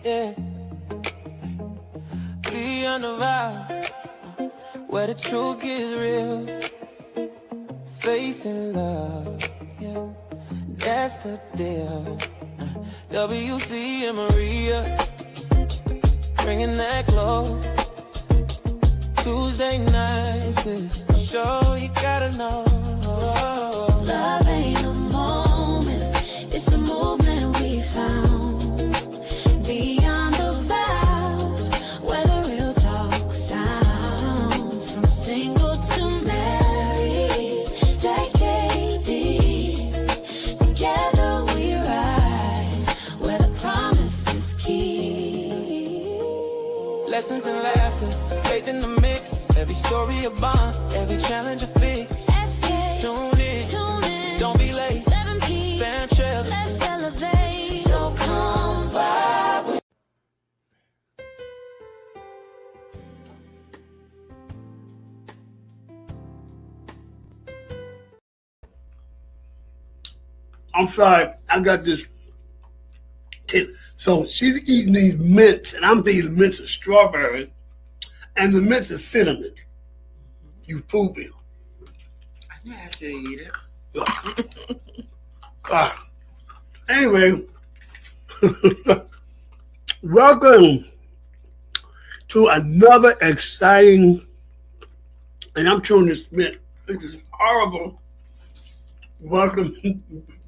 yeah. Beyond the vows, where the truth gets real. Faith and love, yeah, that's the deal. WC and Maria, bringing that glow. Tuesday nights is the show you gotta know. Love ain't a moment, it's a movement we found. Beyond the vows, where the real talk sounds. From single to married, decades deep. Together we rise, where the promise is key. Lessons in laughter, faith in the mix. Every story a bond, every challenge a fix. SKST, Tune in, don't be late. 7 p.m. Fan trail. Let's elevate. So come vibe. I'm sorry, I got this. So she's eating these mints, and I'm thinking the mints are strawberry, and the mints are cinnamon. You fooled me. I knew I should eat it. God. Anyway, welcome to another exciting, and I'm chewing this mint. This is horrible. Welcome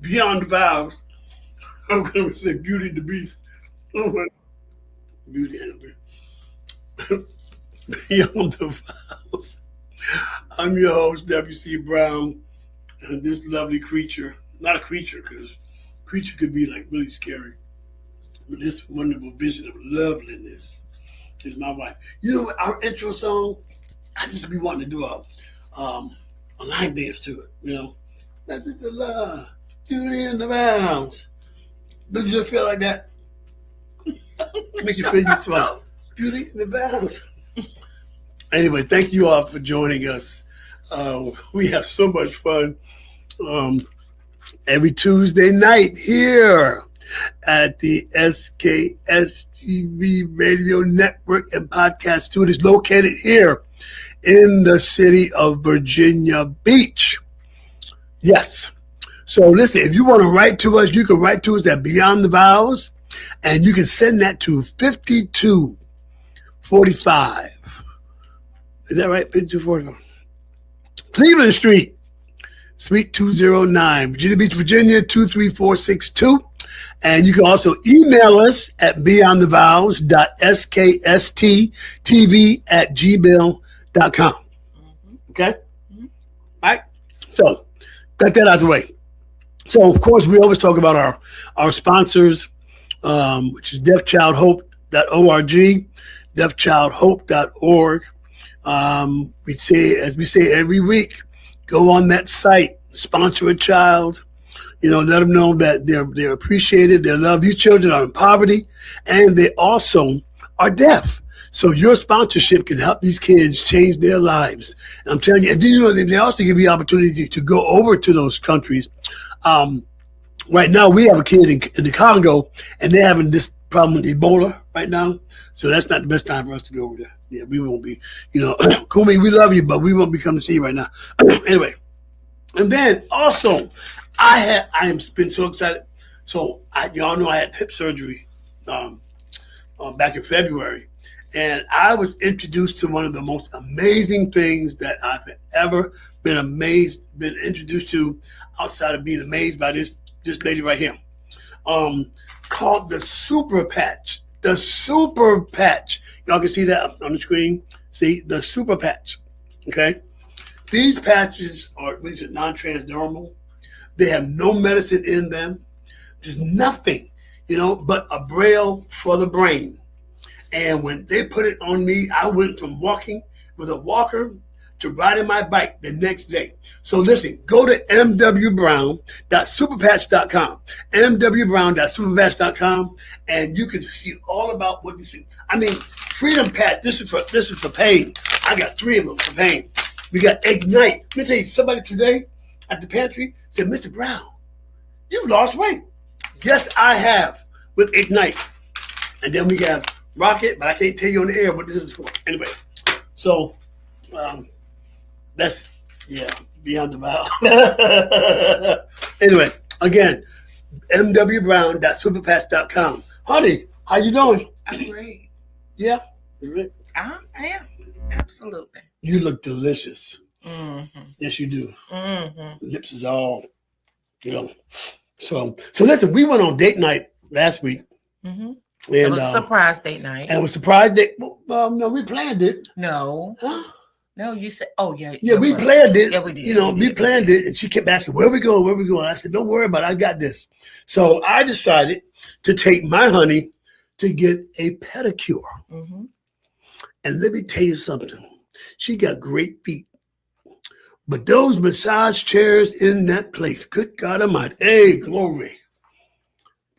Beyond the Vows. I'm going to say Beauty and the Beast. Beauty and the Beast. Beyond the Vows. I'm your host, W.C. Brown, and this lovely creature, not a creature, because creature could be like really scary, but this wonderful vision of loveliness is my wife. You know what, our intro song, I just be wanting to do a line dance to it, you know. That's just the love, beauty and the vows. Don't you just feel like that? Make you feel you smile. Beauty and the vows. Anyway, thank you all for joining us. We have so much fun every Tuesday night here at the SKST TV Radio Network and Podcast Studio. It's located here in the city of Virginia Beach. Yes. So listen, if you want to write to us, you can write to us at Beyond the Vows, and you can send that to 5245. Is that right? 5245. Cleveland Street, Suite 209, Virginia Beach, Virginia 23462. And you can also email us at beyondthevows.sksttv@gmail.com. Okay? Mm-hmm. All right? So, got that out of the way. So, of course, we always talk about our sponsors, which is deafchildhope.org, deafchildhope.org. We say, as we say every week, go on that site, sponsor a child, you know, let them know that they're appreciated, they're loved. These children are in poverty, and they also are deaf. So your sponsorship can help these kids change their lives. And I'm telling you, and then, you know, they also give you the opportunity to go over to those countries. Right now, we have a kid in the Congo, and they're having this problem with Ebola right now. So that's not the best time for us to go over there. Yeah, we won't be, you know, Kumi, we love you, but we won't be coming to see you right now. Anyway, and then also, I am been so excited. So y'all know I had hip surgery back in February, and I was introduced to one of the most amazing things that I've ever been introduced to, outside of being amazed by this lady right here, called the Super Patch. The Super Patch. Y'all can see that on the screen. See, the Super Patch. Okay? These patches are non-transdermal. They have no medicine in them. There's nothing, you know, but a braille for the brain. And when they put it on me, I went from walking with a walker to riding my bike the next day. So listen, go to mwbrown.superpatch.com, mwbrown.superpatch.com, and you can see all about what these things. I mean, Freedom Patch, this is for pain. I got 3 of them for pain. We got Ignite. Let me tell you, somebody today at the pantry said, Mr. Brown, you've lost weight. Yes, I have with Ignite. And then we got Rocket, but I can't tell you on the air what this is for. Anyway, so that's beyond the vow. Anyway, again, mwbrown.superpatch.com. Honey, how you doing? I'm great. Yeah. I am. Absolutely. You look delicious. Mm-hmm. Yes, you do. Mm-hmm. Lips is all, So listen, we went on date night last week. Mm-hmm. And, It was a surprise date night. And was surprised that, no, we planned it. No. Huh? No, you said, oh, yeah. Yeah, we planned it. Yeah, we did. We planned it. And she kept asking, where we going? Where we going? I said, don't worry about it. I got this. So I decided to take my honey to get a pedicure. Mm-hmm. And let me tell you something. She got great feet. But those massage chairs in that place, good God Almighty, hey, glory.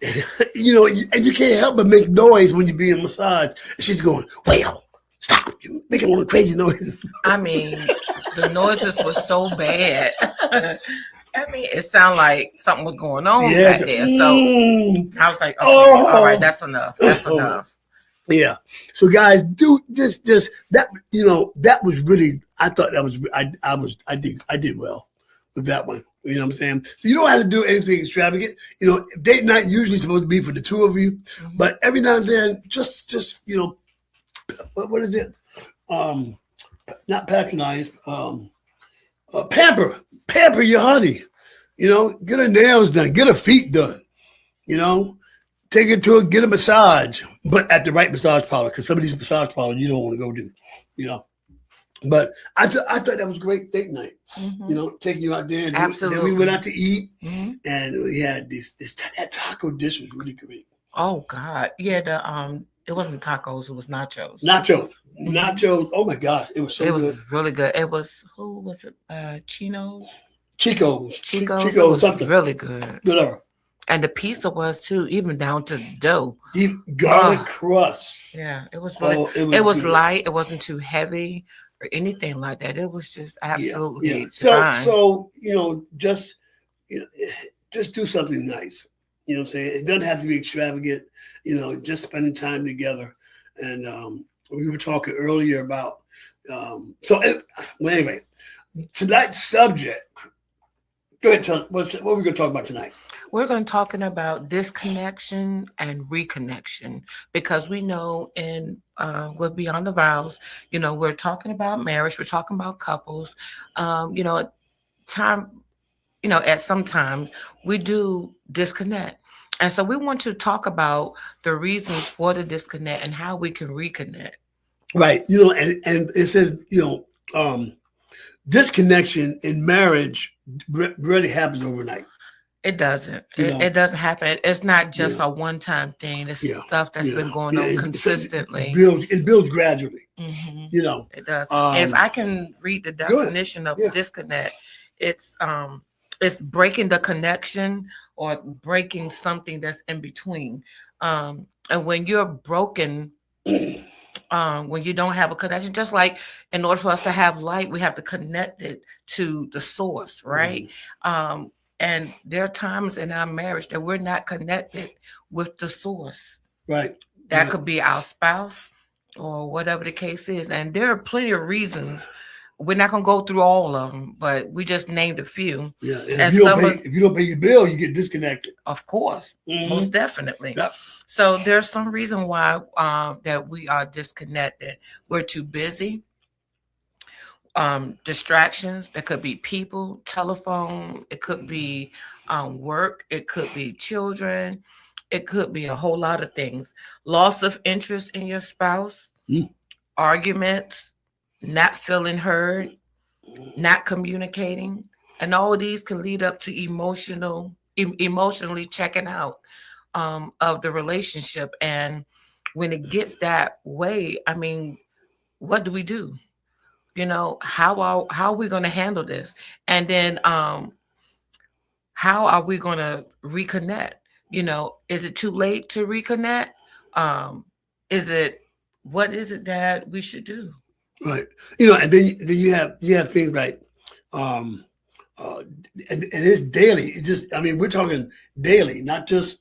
And you can't help but make noise when you're being massaged. And she's going, well, stop. You're making all the crazy noises. I mean, the noises were so bad. I mean, it sounded like something was going on back there. So I was like, okay, all right, that's enough. That's enough. Yeah. So guys, do just that. That was really. I thought that was. I did well with that one. You know what I'm saying? So you don't have to do anything extravagant. Date night usually supposed to be for the two of you, but every now and then, just what is it? Not patronize. Pamper your honey. Get her nails done, get her feet done. Take her to get a massage, but at the right massage parlor, because some of these massage parlors you don't want to go do. But I thought that was a great date night. Mm-hmm. Taking you out there. And Absolutely. Then we went out to eat, Mm-hmm. and we had that taco dish was really great. Oh God, yeah. It wasn't tacos; it was nachos. Nachos. Oh my God, it was so good. It was really good. It was who was it? Chico's. Chico's. It was Something. really good. Whatever. And the pizza was too, even down to the dough. Deep garlic crust. Yeah, it was really. It was good. Light. It wasn't too heavy or anything like that. It was just absolutely fine. So just do something nice. You know what I'm saying? It doesn't have to be extravagant. Just spending time together. And we were talking earlier about. Anyway, tonight's subject. Go ahead. What are we going to talk about tonight? We're going to talking about disconnection and reconnection, because we know we're beyond the vows. We're talking about marriage. We're talking about couples. At some times we do disconnect. And so we want to talk about the reasons for the disconnect and how we can reconnect. Right. And it says, disconnection in marriage really happens overnight. It doesn't. It doesn't happen. It's not just a one-time thing. It's stuff that's been going on consistently. It builds gradually. Mm-hmm. It does. If I can read the definition of disconnect, it's breaking the connection or breaking something that's in between. And when you're broken, when you don't have a connection, just like in order for us to have light, we have to connect it to the source, right? Mm-hmm. And there are times in our marriage that we're not connected with the source. Right. That could be our spouse or whatever the case is. And there are plenty of reasons. We're not going to go through all of them, but we just named a few. Yeah. And if you don't pay your bill, you get disconnected. Of course. Mm-hmm. Most definitely. Yep. So there's some reason why that we are disconnected. We're too busy. Distractions. That could be people, telephone. It could be work. It could be children. It could be a whole lot of things. Loss of interest in your spouse, arguments, not feeling heard, not communicating, and all of these can lead up to emotionally checking out of the relationship. And when it gets that way, I mean, what do we do? How are we going to handle this? And then how are we going to reconnect? Is it too late to reconnect? What is it that we should do? Right. And then you have things like and it's daily. We're talking daily, not just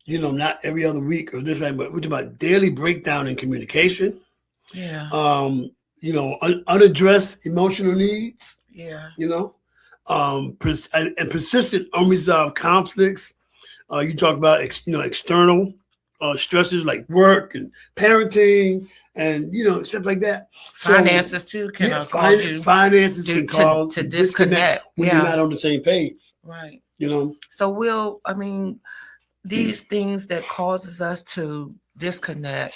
not every other week or this, but we're talking about daily breakdown in communication. Yeah. Unaddressed emotional needs. Yeah. And persistent unresolved conflicts. You talk about external stresses like work and parenting and stuff like that. Finances too can cause you finances can cause to disconnect when you're not on the same page. Right. So these things that causes us to disconnect.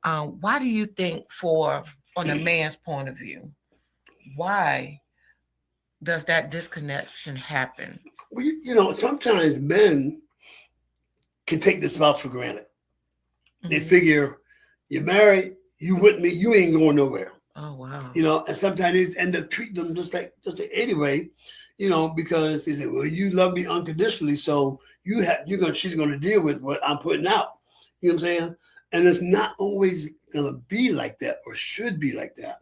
Why do you think, on a man's point of view, why does that disconnection happen? Well, sometimes men can take the spouse for granted. Mm-hmm. They figure, you're married, you with me, you ain't going nowhere. Oh wow. And sometimes they end up treating them just like anyway, because they say, well, you love me unconditionally, so she's gonna deal with what I'm putting out. You know what I'm saying? And it's not always gonna be like that or should be like that.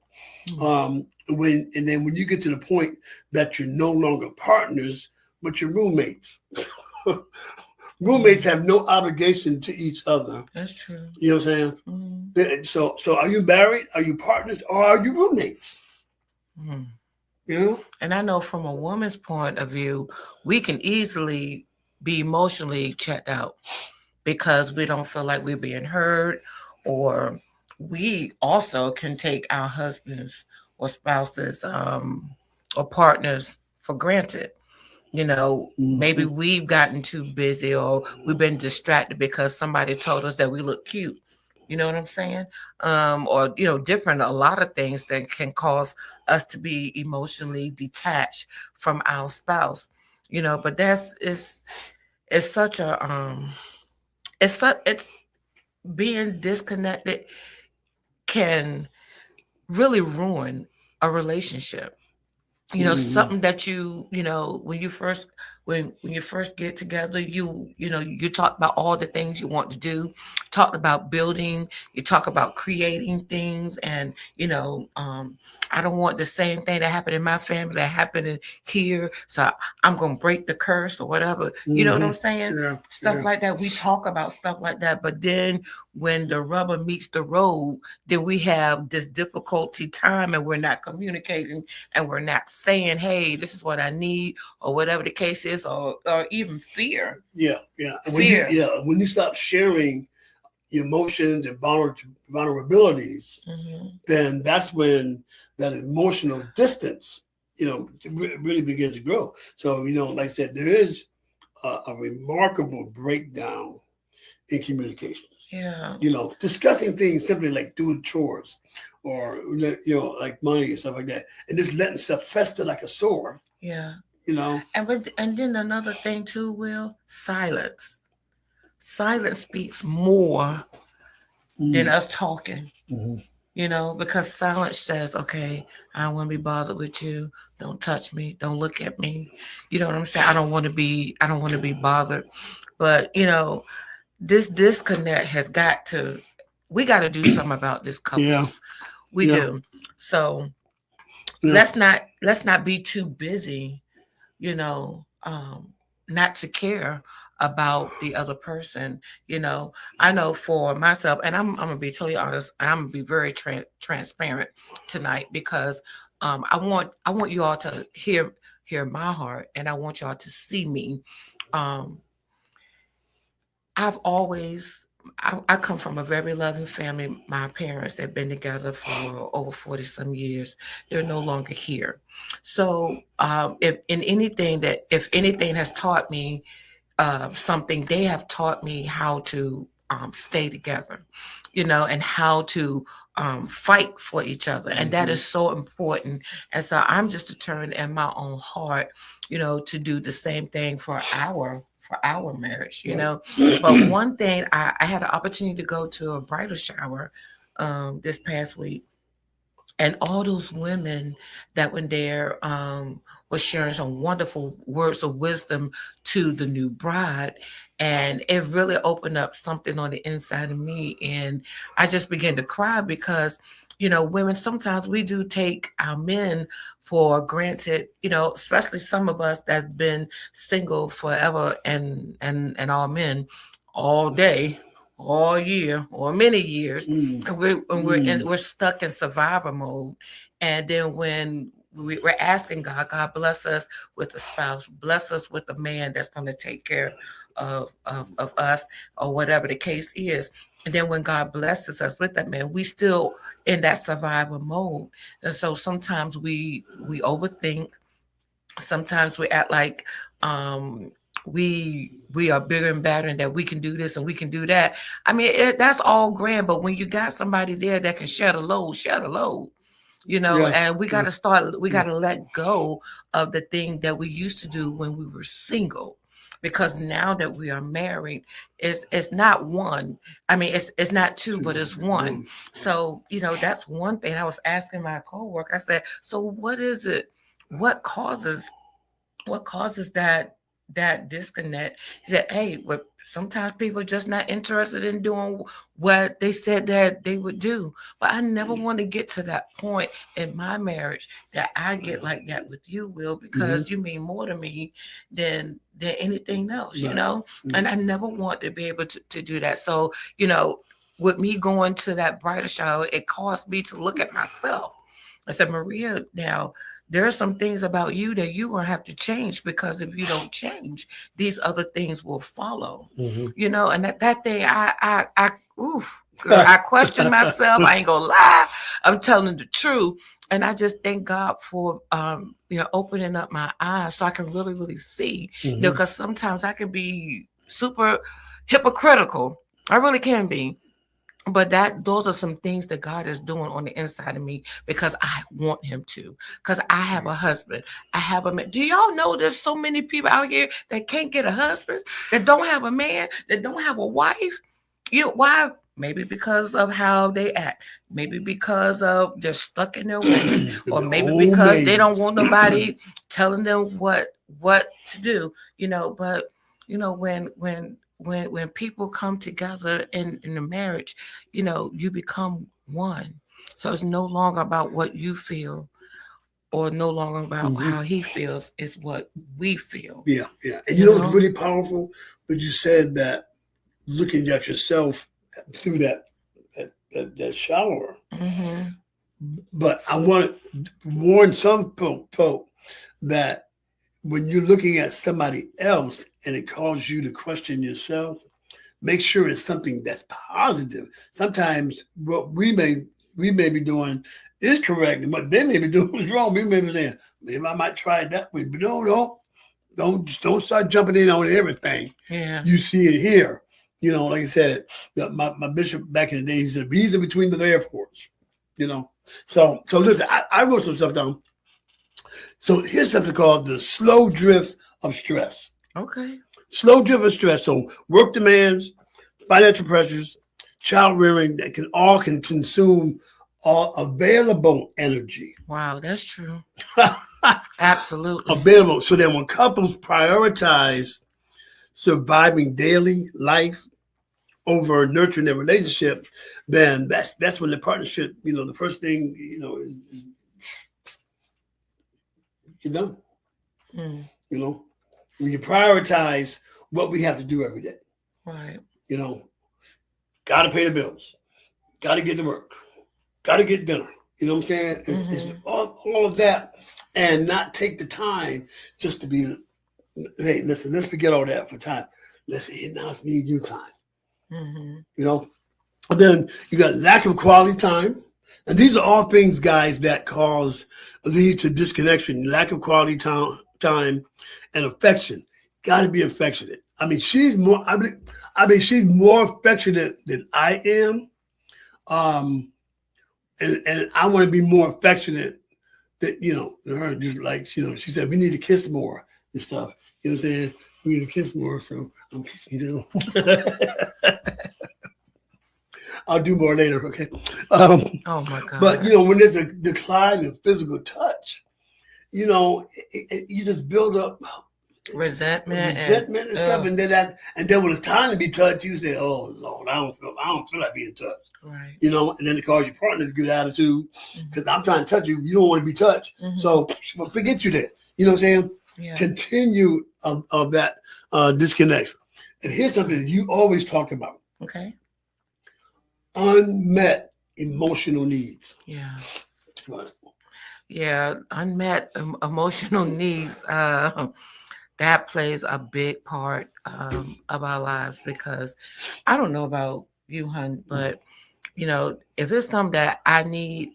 Mm-hmm. When you get to the point that you're no longer partners, but you're roommates. Roommates have no obligation to each other. That's true. You know what I'm saying? Mm-hmm. So are you married? Are you partners? Or are you roommates? Mm-hmm. And I know from a woman's point of view, we can easily be emotionally checked out because we don't feel like we're being heard, or we also can take our husbands or spouses or partners for granted. Maybe we've gotten too busy or we've been distracted because somebody told us that we look cute. You know what I'm saying? Or different, a lot of things that can cause us to be emotionally detached from our spouse. But it's being disconnected can really ruin a relationship. Something that when you first get together, you talk about all the things you want to do, talk about building, you talk about creating things, and I don't want the same thing that happened in my family that happened in here, so I'm gonna break the curse or whatever. You know what I'm saying? Yeah, stuff like that. We talk about stuff like that, but then when the rubber meets the road, then we have this difficulty time, and we're not communicating, and we're not saying, "Hey, this is what I need," or whatever the case is, or even fear. Yeah. Fear. When you stop sharing your emotions and vulnerabilities, then that's when that emotional distance, really begins to grow. So, like I said, there is a remarkable breakdown in communication. Yeah. Discussing things simply like doing chores or, like money and stuff like that, and just letting stuff fester like a sore. Yeah. And then another thing too, Will, silence. Silence speaks more than us talking. Because silence says, okay, I don't want to be bothered with you. Don't touch me. Don't look at me. You know what I'm saying? I don't want to be bothered. But this disconnect we got to do something about this, couples. Yeah. We do. So let's not be too busy, not to care about the other person. I know for myself, and I'm gonna be totally honest, I'm gonna be very transparent tonight, because I want you all to hear my heart, and I want y'all to see me. I come from a very loving family. My parents have been together for over 40 some years. They're no longer here. So if anything has taught me something, they have taught me how to stay together, and how to fight for each other. And that is so important. And so I'm just determined in my own heart, to do the same thing for our marriage, But one thing, I had an opportunity to go to a bridal shower this past week, and all those women that were there was sharing some wonderful words of wisdom to the new bride, and it really opened up something on the inside of me, and I just began to cry, because women, sometimes we do take our men for granted, especially some of us that's been single forever, and all men all day, all year, or many years, Mm. and we're stuck in survivor mode. And then when we're asking God, God bless us with a spouse, bless us with a man that's going to take care of us, or whatever the case is. And then when God blesses us with that man, we still in that survival mode. And so sometimes we overthink. Sometimes we act like we are bigger and better, and that we can do this and we can do that. I mean, that's all grand, but when you got somebody there that can share the load, and we got to we got to let go of the thing that we used to do when we were single. Because now that we are married, it's not one. I mean, it's not two, but it's one. So, that's one thing I was asking my coworker. I said, so what is it? What causes that disconnect? He said, hey, sometimes people are just not interested in doing what they said that they would do. But I never want to get to that point in my marriage that I get like that with you, Will, because you mean more to me than anything else, and I never want to be able to do that. So, with me going to that bridal shower, it caused me to look at myself. I said, Maria, now there are some things about you that you're going to have to change, because if you don't change, these other things will follow, and that thing, I question myself. I ain't gonna lie. I'm telling the truth. And I just thank God for, opening up my eyes so I can really, really see, because sometimes I can be super hypocritical. I really can be. But those are some things that God is doing on the inside of me, because I want him to, because I have a husband. I have a man. Do y'all know there's so many people out here that can't get a husband, that don't have a man, that don't have a wife? Why? Maybe because of how they act. Maybe because of they're stuck in their ways, or maybe because they don't want nobody telling them what to do. But when people come together in the marriage, you become one. So it's no longer about what you feel, or no longer about how he feels. It's what we feel. Yeah. And what's really powerful? But you said that looking at yourself through that shower. But I want to warn some folk that when you're looking at somebody else and it causes you to question yourself, make sure it's something that's positive. Sometimes what we may be doing is correct, and what they may be doing is wrong. We may be saying, maybe I might try it that way, but don't start jumping in on everything. Yeah, you see it here. Like I said, my bishop back in the day, he said, reason between the airports. So listen, I wrote some stuff down. So here's something called the slow drift of stress. Okay. Slow drift of stress. So work demands, financial pressures, child rearing, that can consume all available energy. Wow, that's true. Absolutely. Available. So that when couples prioritize surviving daily life over nurturing their relationship, then that's when the partnership, the first thing, is you're done. When you prioritize what we have to do every day. Right. Got to pay the bills, got to get to work, got to get dinner. You know what I'm saying? It's all of that, and not take the time just to be, hey, listen, let's forget all that for time. Listen, now it's me and you time. And then you got lack of quality time. And these are all things, guys, that lead to disconnection, lack of quality time, and affection. Got to be affectionate. I mean, she's more affectionate than I am. And I want to be more affectionate than, her, just like, she said, we need to kiss more and stuff. You know what I'm saying? We need to kiss more. So I'm kissing, I'll do more later, okay? Oh my God! But when there's a decline in physical touch, you just build up resentment and stuff, and then when it's time to be touched, you say, "Oh Lord, I don't feel like being touched." Right. And then it causes your partner to get attitude because I'm trying to touch you, you don't want to be touched, so forget you there. You know what I'm saying? Yeah. Continue of that disconnect. And here's something that you always talk about. Okay. Unmet emotional needs. Yeah. Come on. Yeah. Unmet emotional needs. That plays a big part of our lives, because I don't know about you, hun, but you know, if it's something that I need,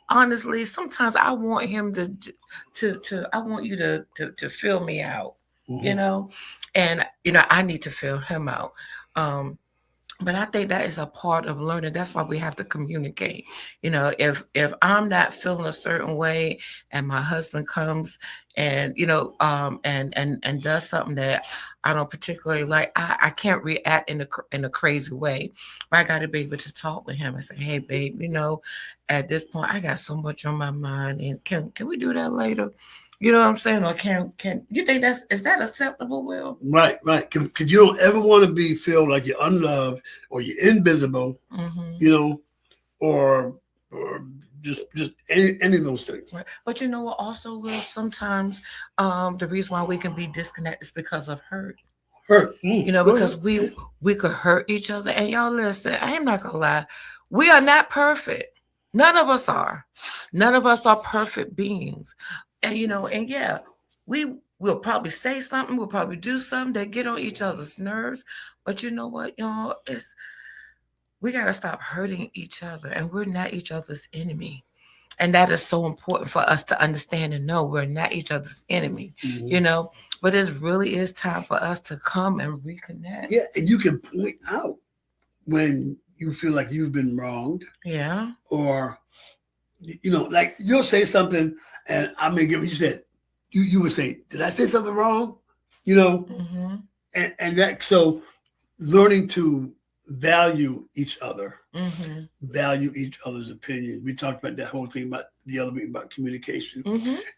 honestly, sometimes I want him I want you to fill me out, you know, and you know, I need to fill him out. But I think that is a part of learning. That's why we have to communicate. You know, if I'm not feeling a certain way, and my husband comes and you know, and does something that I don't particularly like, I can't react in a crazy way. But I got to be able to talk with him and say, "Hey, babe, you know, at this point, I got so much on my mind, and can we do that later?" You know what I'm saying? Or can you think is that acceptable, Will? Right. Because you don't ever want to feel like you're unloved or you're invisible, you know, or just any of those things. Right. But you know what? Also, Will, sometimes the reason why we can be disconnected is because of hurt. You know, because we could hurt each other. And y'all listen, I am not gonna lie, we are not perfect. None of us are. None of us are perfect beings. And you know, and yeah, we'll probably say something, we'll probably do something that get on each other's nerves. But you know what, y'all, we gotta stop hurting each other, and we're not each other's enemy. And that is so important for us to understand and know we're not each other's enemy, you know. But it really is time for us to come and reconnect. Yeah, and you can point out when you feel like you've been wronged. Yeah. Or, you know, like you'll say something, and I may get what you said. You would say, "Did I say something wrong?" You know, and that, so learning to value each other, value each other's opinions. We talked about that whole thing about the other week about communication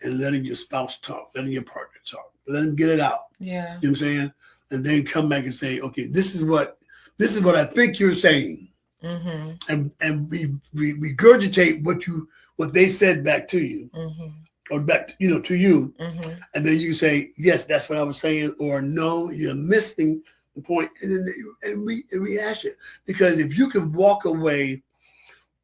and letting your spouse talk, letting your partner talk, let them get it out. Yeah, you know what I'm saying, and then come back and say, "Okay, this is what I think you're saying," and we regurgitate what they said back to you, or back, you know, to you, and then you say, "Yes, that's what I was saying," or "No, you're missing the point," and then we rehash it. Because if you can walk away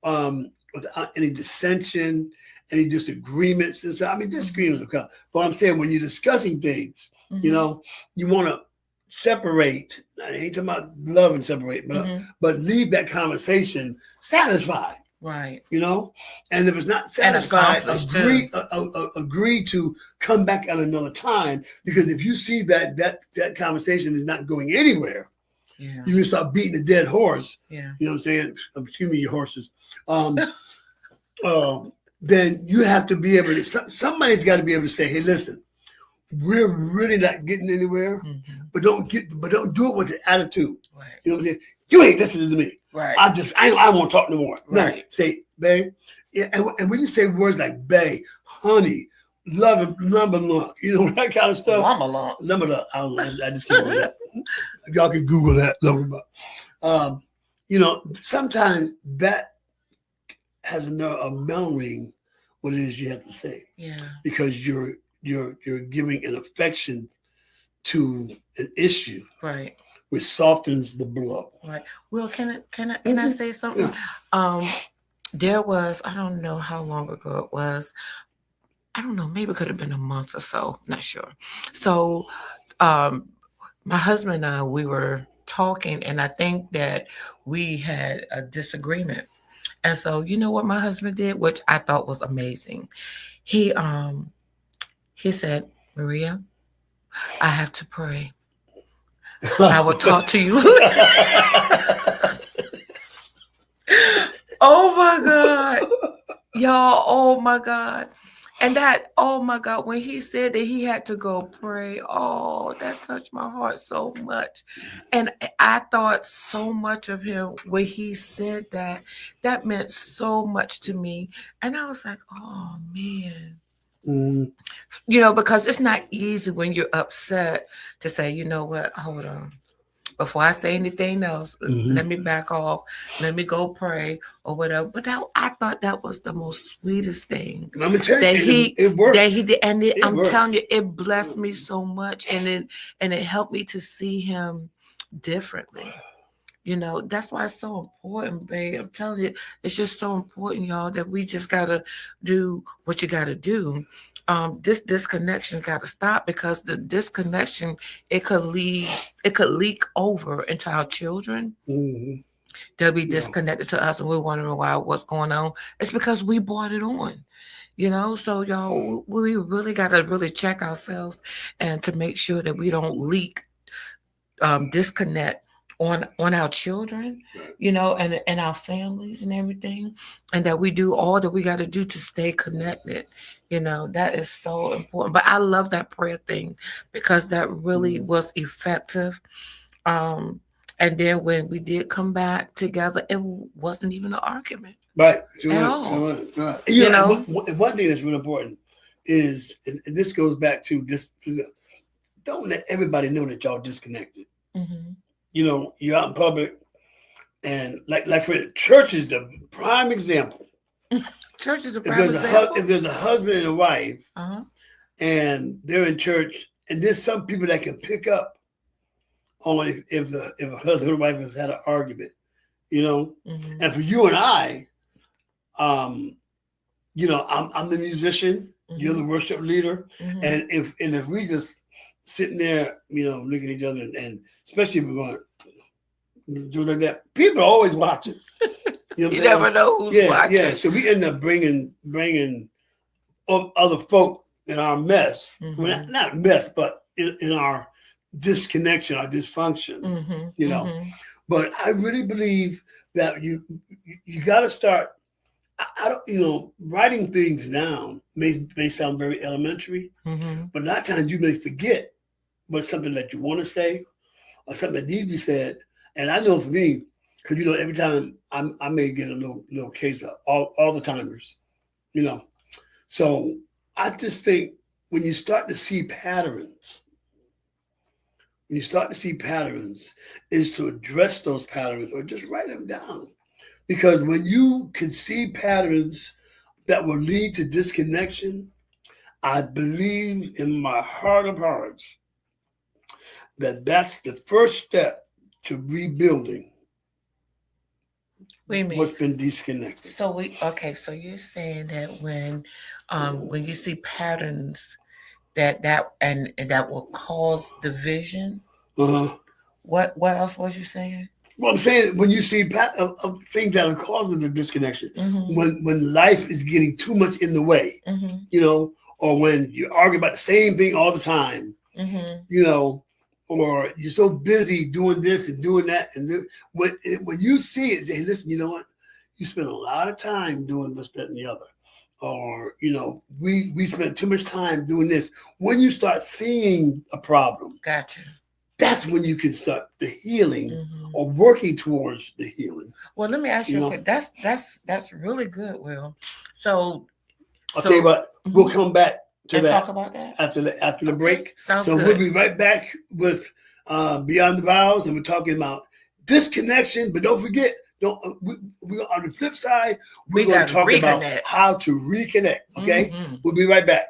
without any dissension, any disagreements, and stuff, I mean, disagreements will come. But I'm saying when you're discussing things, you know, you want to separate. I ain't talking about love and separate, but leave that conversation satisfied. Right. You know, and if it's not satisfied, agree to come back at another time. Because if you see that conversation is not going anywhere, you can start beating a dead horse. Yeah. You know what I'm saying? Excuse me, your horses. Then you have to be able to. Somebody's got to be able to say, "Hey, listen, we're really not getting anywhere, but don't do it with the attitude." Right. You know what I'm saying? You ain't listening to me. Right. I won't talk no more. Right. No, say, "Babe." Yeah, and when you say words like "babe," "honey," "love," "lumber lump," you know, that kind of stuff. Lumber lump. I just can't remember that. Y'all can Google that. Lumber lump. You know, sometimes that has a memory what it is you have to say. Yeah. Because you're giving an affection to an issue. Right. Which softens the blow. Right. Well, can I say something? Yeah. There was, I don't know how long ago it was. I don't know, maybe it could have been a month or so, not sure. So my husband and I, we were talking, and I think that we had a disagreement. And so, you know what my husband did, which I thought was amazing. He said, "Maria, I have to pray. I will talk to you." Oh my God, y'all. Oh my God. And that, oh my God, when he said that he had to go pray, oh, that touched my heart so much. And I thought so much of him when he said that. That meant so much to me. And I was like, oh man. You know, because it's not easy when you're upset to say, "You know what, hold on. Before I say anything else, let me back off. Let me go pray," or whatever. But I thought that was the most sweetest thing that it worked. That he did, and I'm telling you, it blessed me so much, and it helped me to see him differently. You know, that's why it's so important, babe. I'm telling you, it's just so important, y'all, that we just gotta do what you gotta do. This disconnection gotta stop, because the disconnection, it could leak over into our children. Mm-hmm. They'll be disconnected to us, and we're wondering why, what's going on. It's because we brought it on. You know, so y'all, we really got to really check ourselves, and to make sure that we don't leak disconnect on our children, you know, and our families and everything, and that we do all that we got to do to stay connected. You know, that is so important. But I love that prayer thing, because that really was effective. And then when we did come back together, it wasn't even an argument. Right. At all. Right. You know? One thing that's really important is, and this goes back to this, don't let everybody know that y'all disconnected. Mm-hmm. You know, you're out in public, and like for church is the prime example. Church is a prime example. If there's a husband and a wife, Uh-huh. and they're in church, and there's some people that can pick up on if a husband and wife has had an argument, you know. Mm-hmm. And for you and I, you know, I'm the musician, Mm-hmm. you're the worship leader, Mm-hmm. and if we just sitting there, you know, looking at each other, and especially if we're going to do like that, people are always watching. You know You never know who's watching. Yeah, so we end up bringing other folk in our mess. Mm-hmm. Well, not mess, but in our disconnection, our dysfunction. Mm-hmm. You know. Mm-hmm. But I really believe that you got to start. I don't, you know, writing things down may sound very elementary, Mm-hmm. but a lot of times you may forget what's something that you want to say or something that needs to be said. And I know for me, because, you know, every time I may get a little case of all the timers, you know. So I just think when you start to see patterns, is to address those patterns or just write them down. Because when you can see patterns that will lead to disconnection, I believe in my heart of hearts that that's the first step to rebuilding what's been disconnected. So so you're saying that when you see patterns that will cause division. Uh-huh. What else was you saying? Well, I'm saying when you see things that are causing the disconnection, Mm-hmm. when life is getting too much in the way, Mm-hmm. you know, or when you argue about the same thing all the time, Mm-hmm. you know, or you're so busy doing this and doing that, and when you see it, say, listen, you know what, you spend a lot of time doing this, that, and the other, or you know, we spend too much time doing this. When you start seeing a problem, Gotcha. That's when you can start the healing, Mm-hmm. or working towards the healing. Well, let me ask you, You know? that's really good, Will. So I'll tell you what, we'll come back to and that talk about that after the break. Sounds so good. We'll be right back with Beyond the Vows, and we're talking about disconnection. But don't forget, we on the flip side, we're going to talk about how to reconnect. Okay, Mm-hmm. We'll be right back.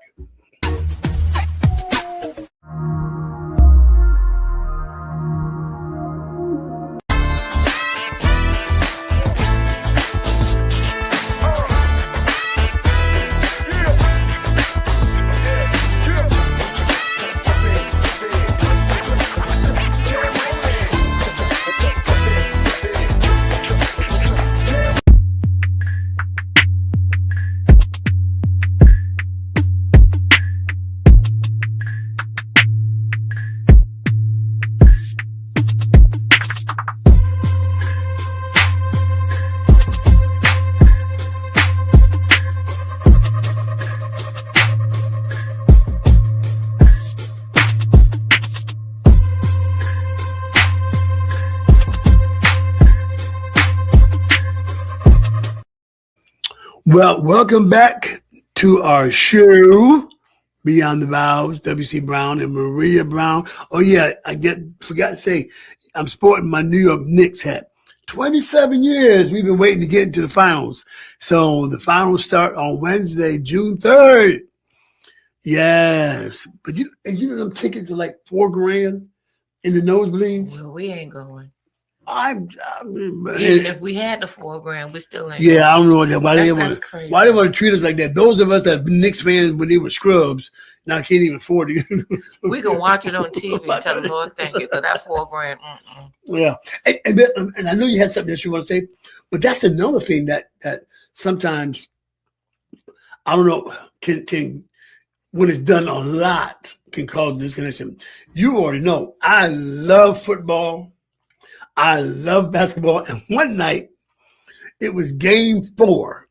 Well, welcome back to our show, Beyond the Vows, W.C. Brown and Maria Brown. Oh, yeah, forgot to say, I'm sporting my New York Knicks hat. 27 years we've been waiting to get into the finals. So the finals start on Wednesday, June 3rd. Yes. But you know them tickets are like $4,000. in the nosebleeds. Well, we ain't going. I Even if we had the $4 grand, we still ain't. yeah, I don't know why they That's want crazy. why they want to treat us like that. Those of us that been Knicks fans when they were scrubs now can't even afford it. We can watch it on TV and tell the Lord thank you, because that $4 grand. Yeah, and I know you had something that you want to say, but that's another thing that sometimes I don't know can when it's done a lot can cause disconnection. You already know I love football. I love basketball. And one night, it was game 4.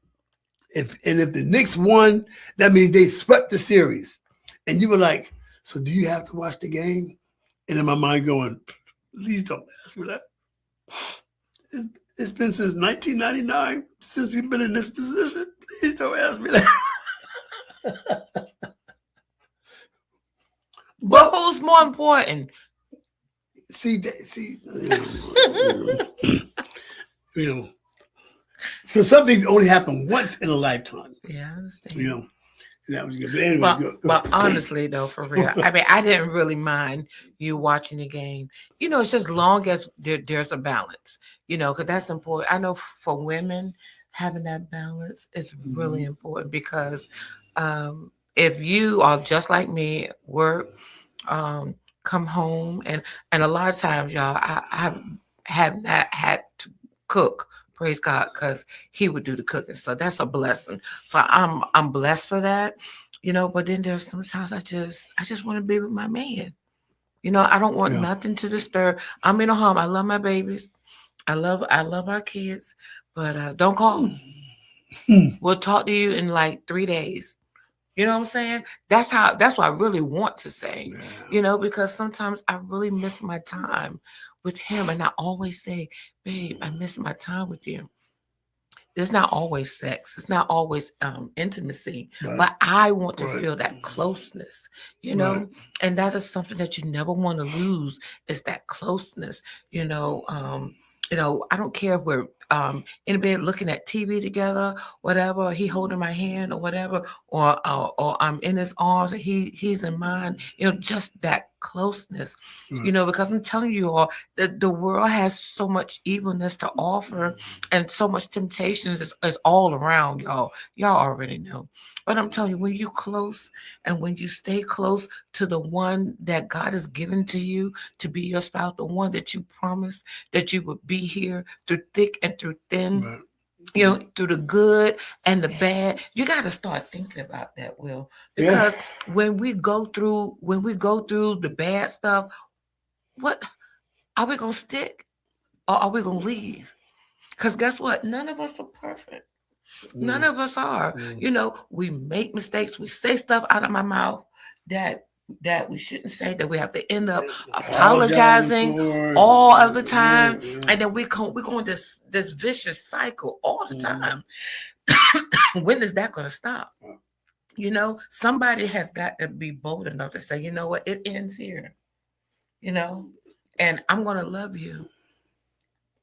If the Knicks won, that means they swept the series. And you were like, so do you have to watch the game? And in my mind going, please don't ask me that. It's been since 1999 since we've been in this position. Please don't ask me that. But who's more important? You know, so some things only happen once in a lifetime. Yeah, I understand. You know, and that was good. But anyway, but honestly, though, for real, I mean, I didn't really mind you watching the game. You know, it's just long as there's a balance. You know, because that's important. I know for women, having that balance is really important because if you are just like me, work. Come home and a lot of times, y'all, I have not had to cook, praise God, because he would do the cooking, so that's a blessing. So I'm blessed for that, you know. But then there's sometimes I just want to be with my man, you know. I don't want nothing to disturb. I'm in a home. I love my babies, I love our kids, but don't call. We'll talk to you in like 3 days. You know what I'm saying? That's what I really want to say, you know, because sometimes I really miss my time with him. And I always say, babe, I miss my time with you. It's not always sex. It's not always intimacy, but I want to feel that closeness, you know, and that is something that you never want to lose, is that closeness, you know. I don't care if we're in bed looking at TV together, whatever, he holding my hand or whatever, or I'm in his arms and he's in mine, you know, just that closeness, you know, because I'm telling you all that the world has so much evilness to offer and so much temptations is all around, y'all already know. But I'm telling you, when you close and when you stay close to the one that God has given to you to be your spouse, the one that you promised that you would be here through thick and through thin, you know, through the good and the bad, you got to start thinking about that, Will, because when we go through the bad stuff, what are we gonna stick or are we gonna leave? Because guess what? None of us are perfect. None of us are. You know, we make mistakes. We say stuff out of my mouth that we shouldn't say, that we have to end up apologizing all of the time. And then we go into this vicious cycle all the time. When is that going to stop? You know, somebody has got to be bold enough to say, you know what, it ends here. You know, and I'm going to love you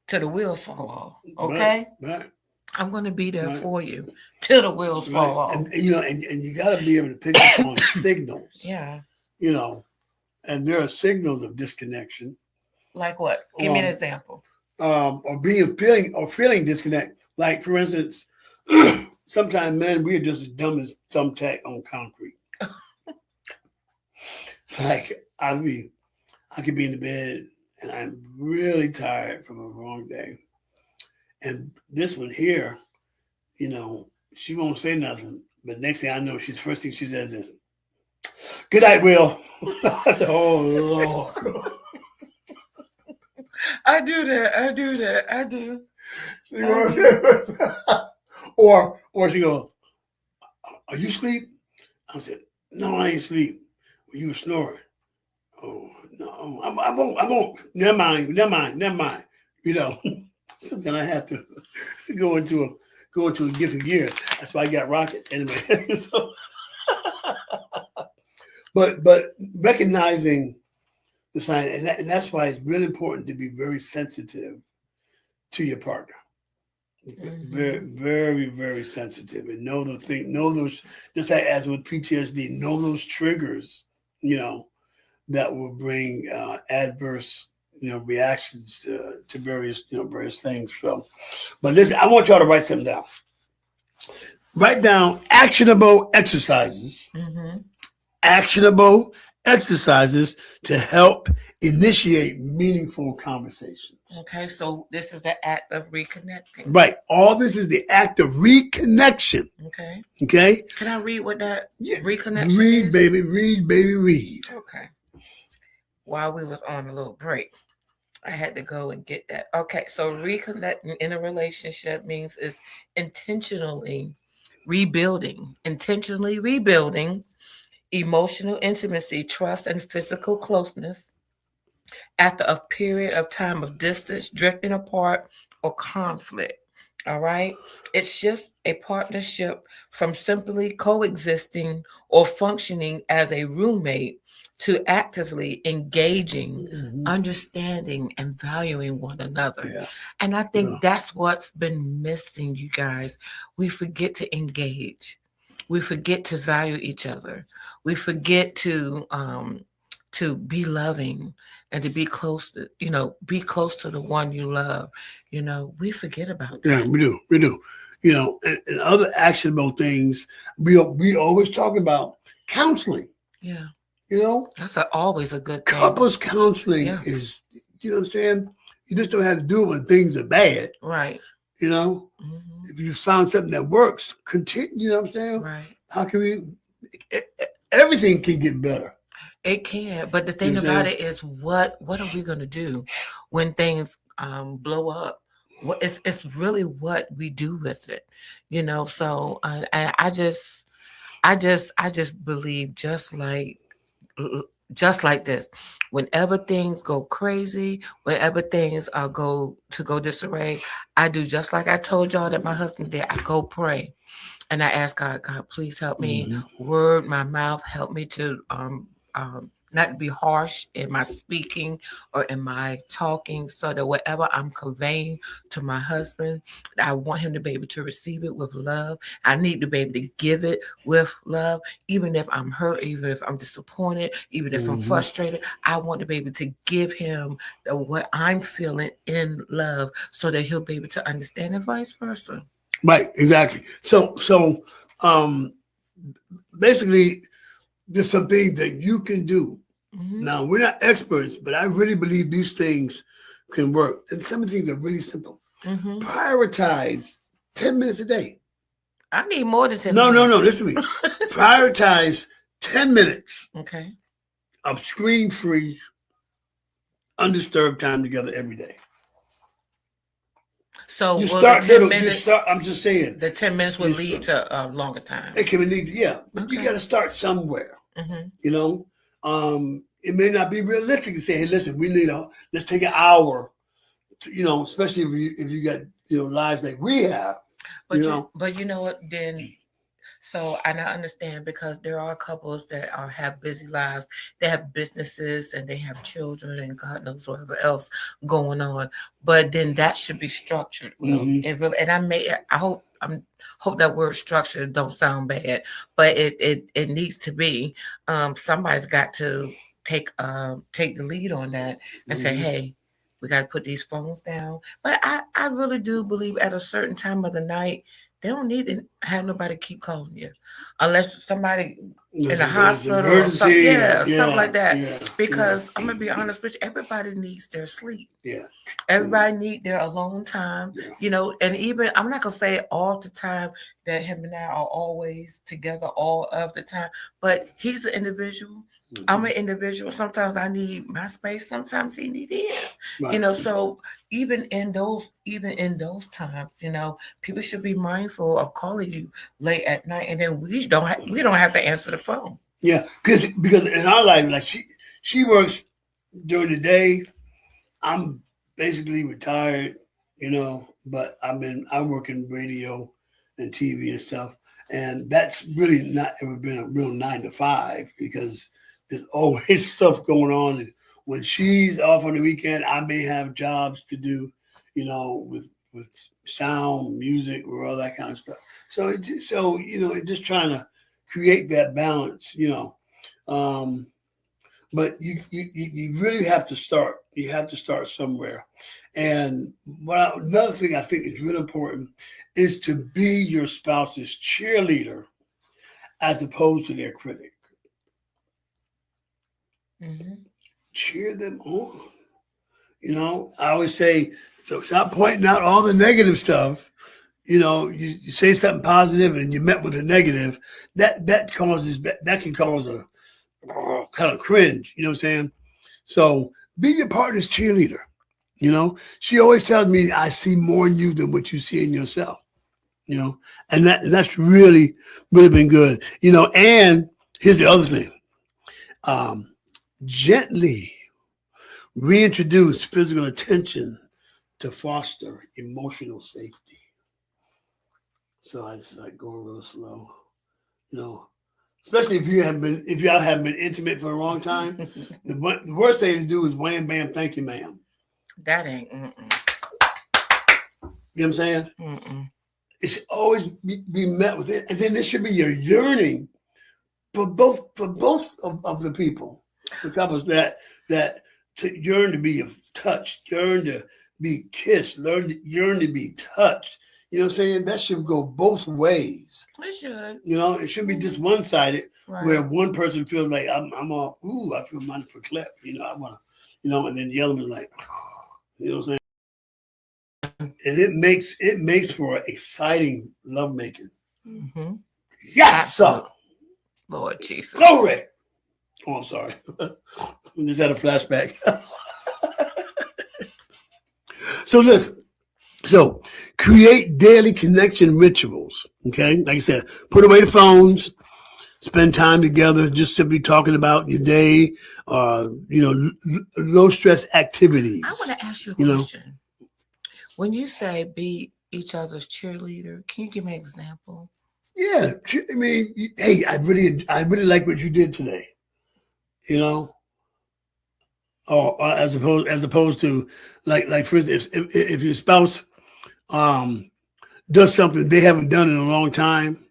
till the wheels fall off. Okay? Right. I'm going to be there for you till the wheels fall off. And you know, and you got to be able to pick up on signals. Yeah. You know, and there are signals of disconnection. Like what? Give me an example. Or feeling disconnect. Like, for instance, sometimes men, we are just as dumb as thumbtack on concrete. Like, I could be in the bed and I'm really tired from a long day. And this one here, you know, she won't say nothing. But next thing I know, first thing she says is, "Good night, Will." I said, "Oh, Lord." I do that. Or she goes, "Are you asleep?" I said, "No, I ain't asleep. You were snoring." "Oh, no, I won't. Never mind. You know, so then I have to go into a different gear. That's why I got Rocket anyway. So, but recognizing the sign, and that's why it's really important to be very sensitive to your partner. Very, very, very sensitive, and know those, just like as with PTSD, know those triggers, you know, that will bring adverse, reactions to various things. So, but listen, I want y'all to write something down. Write down actionable exercises. Mm-hmm. Actionable exercises to help initiate meaningful conversations. Okay, so this is the act of reconnecting. Right. All this is the act of reconnection. Okay. Okay. Can I read what that reconnection is? Read, baby, read. Okay. While we was on a little break, I had to go and get that. Okay, so reconnecting in a relationship means is intentionally rebuilding emotional intimacy, trust, and physical closeness after a period of time of distance, drifting apart, or conflict. All right. It shifts a partnership from simply coexisting or functioning as a roommate to actively engaging, understanding, and valuing one another. Yeah. And I think that's what's been missing, you guys. We forget to engage. We forget to value each other. We forget to be loving and to be close to, be close to the one you love. We forget about that. Yeah, we do. And other actionable things, we always talk about counseling. Yeah. That's always a good thing. Couples counseling is, what I'm saying? You just don't have to do it when things are bad. Right. If you found something that works, continue, you know what I'm saying? Right. How can everything can get better. It can, but the thing about it is, what are we going to do when things blow up? It's really what we do with it, So I just believe just like this, whenever things go crazy, whenever things go disarray, I do just like I told y'all that my husband did. I go pray, and I ask God, please help me word my mouth, help me to not be harsh in my speaking or in my talking, so that whatever I'm conveying to my husband, I want him to be able to receive it with love. I need to be able to give it with love, even if I'm hurt, even if I'm disappointed, even if I'm frustrated. I want to be able to give him what I'm feeling in love, so that he'll be able to understand, and vice versa. Right, exactly. So basically, there's some things that you can do. Now, we're not experts, but I really believe these things can work. And some of the things are really simple. Prioritize 10 minutes a day. I need more than 10 minutes. No, listen to me. Prioritize 10 minutes of screen-free, undisturbed time together every day. So you will start the 10 minutes, I'm just saying. The 10 minutes will lead to a longer time. It can lead, but you got to start somewhere. It may not be realistic to say, hey, listen, let's take an hour, especially if you got, lives like we have. But you know what, then, so and I understand, because there are couples that have busy lives, they have businesses and they have children and God knows whatever else going on. But then that should be structured. And I hope that word structure don't sound bad, but it needs to be. Somebody's got to take the lead on that and say, hey, we got to put these phones down. But I really do believe at a certain time of the night, they don't need to have nobody keep calling you, unless somebody in the hospital or something, something like that. Because I'm gonna be honest with you, everybody needs their sleep. Everybody need their alone time. And even, I'm not gonna say all the time that him and I are always together all of the time, but he's an individual. I'm an individual. Sometimes I need my space. Sometimes he needs his. Right. So even in those times, people should be mindful of calling you late at night, and then we don't have to answer the phone. Yeah, because in our life, like she works during the day. I'm basically retired, but I work in radio and TV and stuff, and that's really not ever been a real 9 to 5, because there's always stuff going on. And when she's off on the weekend, I may have jobs to do, with sound, music, or all that kind of stuff. So just trying to create that balance, But you really have to start. You have to start somewhere. And another thing I think is really important is to be your spouse's cheerleader as opposed to their critic. Mm-hmm. Cheer them on. You know, I always say, so stop pointing out all the negative stuff. You know, you say something positive and you met with a negative, that can cause a kind of cringe. You know what I'm saying? So be your partner's cheerleader. You know, she always tells me, I see more in you than what you see in yourself. You know, and that's really, really been good. You know, and here's the other thing. Gently reintroduce physical attention to foster emotional safety. So I just like going real slow, you know, especially if y'all haven't been intimate for a long time. The worst thing to do is wham, bam, thank you, ma'am. That ain't. You know what I'm saying? It should always be met with it, and then this should be your yearning for both of the people, the couples that to yearn to be touched, yearn to be kissed, yearn to be touched. You know what I'm saying? That should go both ways. It should. You know, it shouldn't be just one-sided, right, where one person feels like I'm all, ooh, I feel mine for clip. You know, I want to, you know, and then the other one's like, you know what I'm saying? And it makes for exciting lovemaking. Mm-hmm. Yes, sir. Lord Jesus. Glory. Oh, I'm sorry. I just had a flashback. So listen. So create daily connection rituals. Okay. Like I said, put away the phones, spend time together, just simply talking about your day, low stress activities. I want to ask you a question. When you say be each other's cheerleader, can you give me an example? Yeah. I mean, hey, I really like what you did today. You know? Or as opposed to like for instance, if your spouse does something they haven't done in a long time,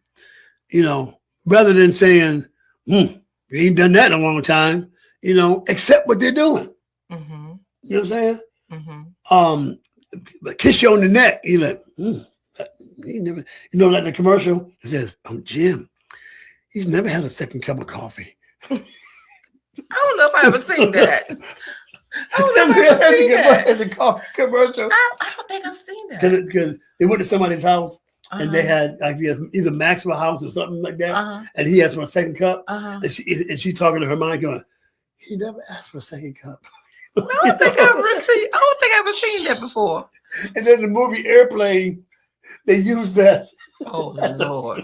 you know, rather than saying, you ain't done that in a long time, you know, accept what they're doing. Mm-hmm. You know what I'm saying? Mm-hmm. Kiss you on the neck. You're like, he never, you know, like the commercial, it says, Jim, he's never had a second cup of coffee. I don't know if I ever seen that. I don't know if I ever seen that. As a coffee commercial. I don't think I've seen that. Because they went to somebody's house and they had, I guess, either Maxwell House or something like that. And he asked for a second cup. And she's talking to her mind going, he never asked for a second cup. I don't think I've ever seen that before. And then the movie Airplane, they use that. Oh, Lord.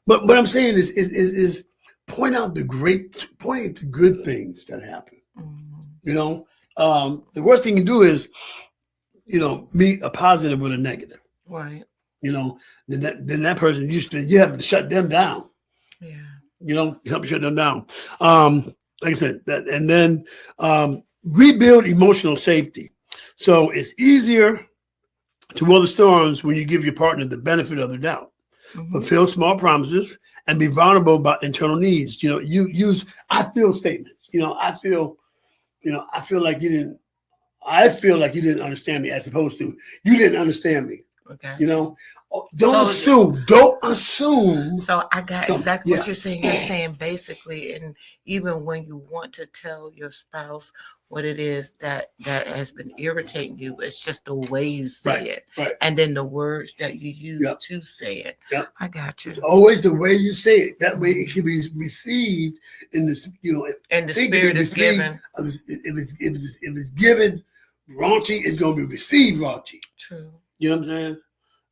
But what I'm saying is point out the good things that happen. You know, the worst thing you do is, you know, meet a positive with a negative. Right. You know, then that person you have to shut them down. Yeah. You know, you have to shut them down. Like I said, and then rebuild emotional safety. So it's easier to weather storms when you give your partner the benefit of the doubt. Fulfill small promises and be vulnerable about internal needs. You know, you use I feel statements. You know, I feel like you didn't understand me, as opposed to you didn't understand me. Okay. You know, don't assume. So I got exactly what you're saying. You're saying basically, and even when you want to tell your spouse what it is that has been irritating you, it's just the way you say it. Right. And then the words that you use to say it. Yep. I got you. It's always the way you say it. That way it can be received in this, you know. And the spirit is given. If it's given raunchy, it's going to be received raunchy. True. You know what I'm saying?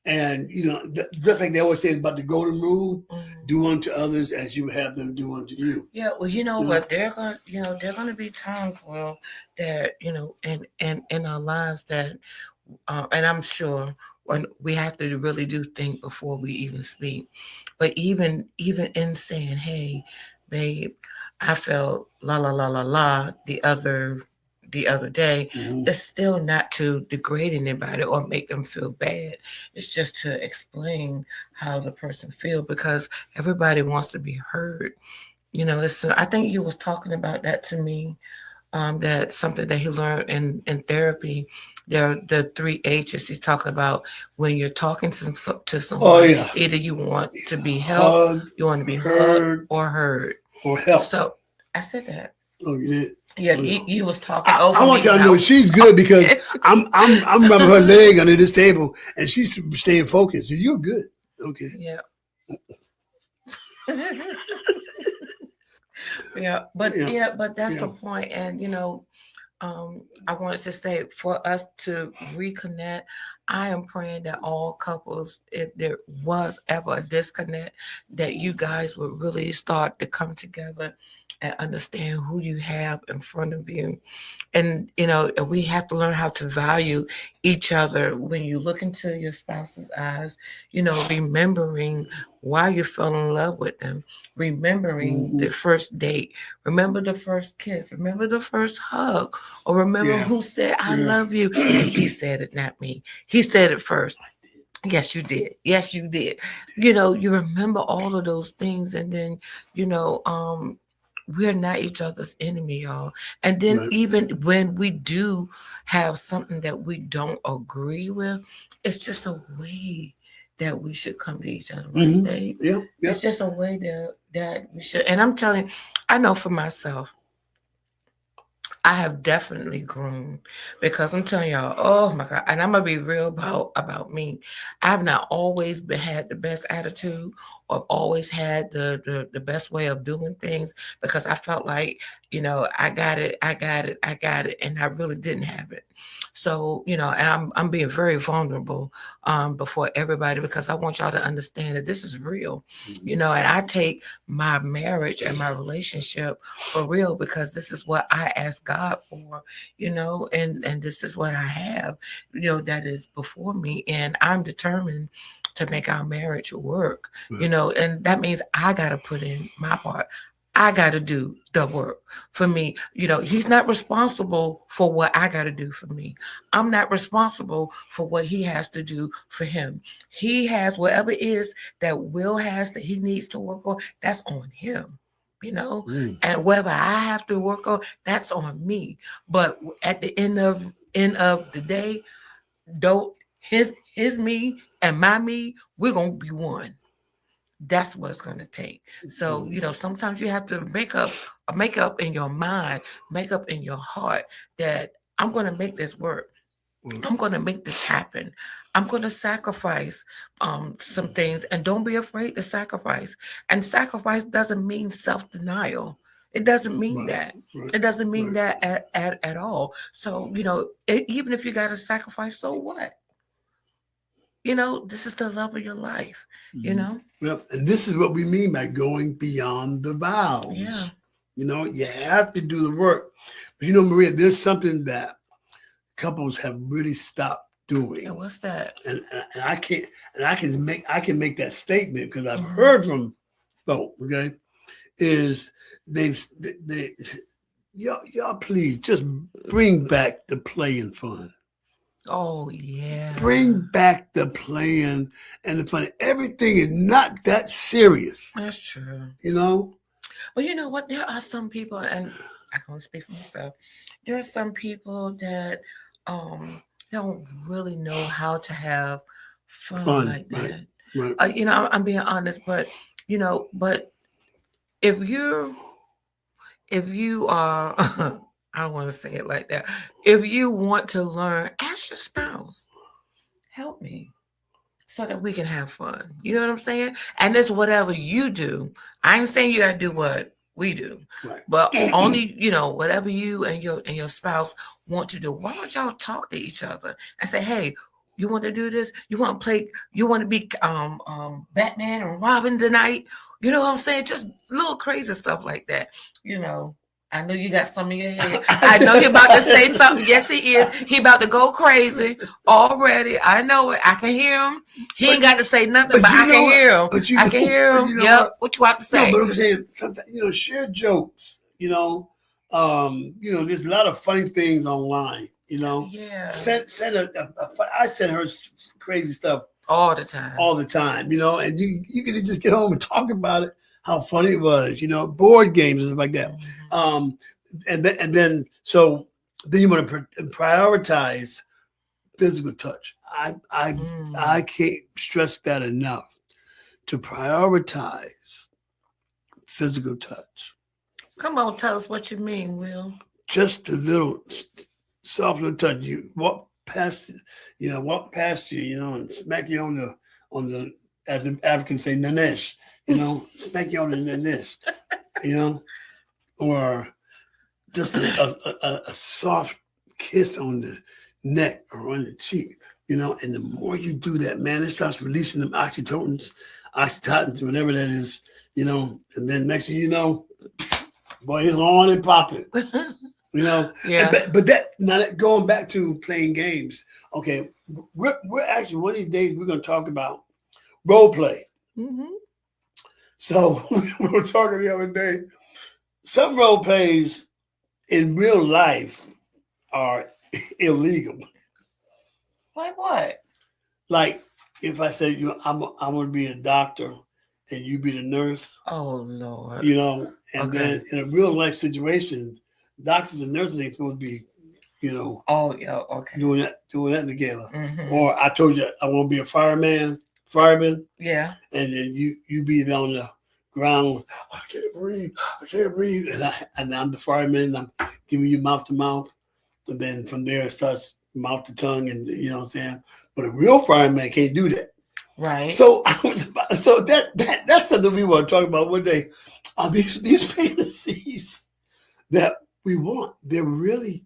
And, you know, just like they always say about the golden rule, do unto others as you have them do unto you. Yeah, well, you know what? There are going to be times, well, that, you know, in our lives that, and I'm sure when we have to really do think before we even speak. But even in saying, hey, babe, I felt la la la la la the other day, it's still not to degrade anybody or make them feel bad. It's just to explain how the person feels, because everybody wants to be heard. You know, it's, I think you was talking about that to me. That's something that he learned in therapy. There are the 3 H's he's talking about when you're talking to someone. Oh yeah. Either you want to be helped, Hugged, you want to be heard, hugged or heard. or help. So I said that. Oh, you did. Yeah, Oh, yeah. you was talking over I want me. y'all to know she's good because I'm rubbing her leg under this table and she's staying focused. So you're good. Okay. Yeah. Yeah, but that's the point. And you know, I wanted to say for us to reconnect, I am praying that all couples, if there was ever a disconnect, that you guys would really start to come together and understand who you have in front of you. And, you know, we have to learn how to value each other when you look into your spouse's eyes, you know, remembering why you fell in love with them, remembering the first date, remember the first kiss, remember the first hug, or remember who said, I love you. And he said it, not me. He said it first. Yes, you did. Yes, you did. You know, you remember all of those things. And then, you know, we're not each other's enemy, y'all. And then even when we do have something that we don't agree with, it's just a way that we should come to each other. Right, babe? Yeah. It's just a way that we should. And I'm telling you, I know for myself, I have definitely grown because I'm telling y'all, oh my God, and I'm gonna be real about me. I've not always had the best attitude or always had the best way of doing things because I felt like, you know, I got it, and I really didn't have it. So, you know, and I'm being very vulnerable before everybody because I want y'all to understand that this is real, you know, and I take my marriage and my relationship for real because this is what I asked God for, you know, and this is what I have, you know, that is before me, and I'm determined to make our marriage work, you know, and that means I got to put in my part. I got to do the work for me. You know, he's not responsible for what I got to do for me. I'm not responsible for what he has to do for him. He has whatever it is that Will has that he needs to work on. That's on him, you know, and whatever I have to work on, that's on me. But at the end of the day, don't his me and my me, we're going to be one. That's what it's going to take. So, you know, sometimes you have to make up in your mind, make up in your heart that I'm going to make this work. I'm going to make this happen. I'm going to sacrifice some things, and don't be afraid to sacrifice. And sacrifice doesn't mean self-denial. It doesn't mean that. It doesn't mean that at all. So, you know, even if you got to sacrifice, so what? You know, this is the love of your life, you know? Yep. And this is what we mean by going beyond the vows. Yeah. You know, you have to do the work. But you know, Maria, there's something that couples have really stopped doing. Yeah, what's that? And I can make that statement because I've heard from folks, okay, is y'all please just bring back the play and fun. Oh, yeah. Bring back the playing and the fun. Everything is not that serious. That's true. You know? Well, you know what? There are some people, and I can speak for myself. There are some people that don't really know how to have fun like that. Right. You know, I'm being honest, but, you know, if you are... I don't want to say it like that. If you want to learn, ask your spouse, help me so that we can have fun. You know what I'm saying? And it's whatever you do. I ain't saying you got to do what we do, but only, you know, whatever you and your spouse want to do. Why don't y'all talk to each other and say, hey, you want to do this? You want to play? You want to be Batman and Robin tonight? You know what I'm saying? Just little crazy stuff like that, you know. I know you got some in your head. I know you're about to say something. Yes, he is. He about to go crazy already. I know it. I can hear him. He ain't got to say nothing, but I can hear him. I can hear him. Yep. What you have to say? No, but I'm saying sometimes, you know, share jokes. You know, there's a lot of funny things online. You know, yeah. I send her crazy stuff all the time. You know, and you can just get home and talk about it. how funny it was, board games and stuff like that. And then you want to prioritize physical touch. I can't stress that enough, to prioritize physical touch. Come on, tell us what you mean, Will. Just a little soft little touch. You walk past you, and smack you on the, as the Africans say, nanesh, smack you on the nanesh, or just a soft kiss on the neck or on the cheek, and the more you do that, man, it starts releasing them oxytocins, whatever that is, and then next thing you know, boy, it's on and popping, Yeah. But that going back to playing games, okay, we're actually, one of these days we're going to talk about role play. So we were talking the other day, some role plays in real life are illegal. Like what? Like if I say, I'm going to be a doctor and you be the nurse. Oh, Lord. And Okay. then in a real life situation, doctors and nurses ain't supposed to be, Oh, yeah, okay. doing that together. Or I told you I want to be a fireman, Yeah. and then you be on the ground. I can't breathe, and I'm the fireman. And I'm giving you mouth to mouth, and then from there it starts mouth to tongue, and you know what I'm saying. But a real fireman can't do that. Right. So that's something we want to talk about one day. These fantasies that we want, they're really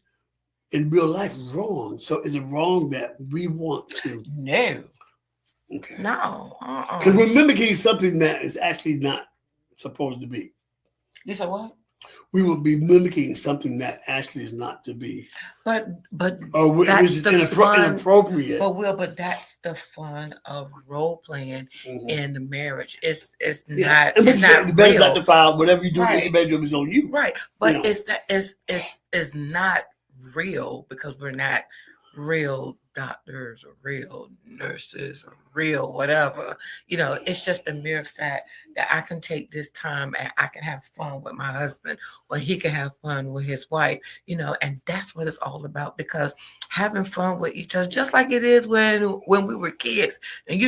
in real life wrong. So is it wrong that we want to? No. Okay. No. Because we're mimicking something that is actually not supposed to be. You said what? We will be mimicking something that actually is not to be. But Or that's is the fun. inappropriate. But that's the fun of role playing in the marriage. It's Yeah. not it's not the better real. not to file whatever you do in Right. the bedroom is on you. Right. But You know. it's not real because we're not real doctors or real nurses or real whatever. It's just a mere fact that I can take this time and I can have fun with my husband or he can have fun with his wife, and that's what it's all about, because having fun with each other, just like it is when we were kids. And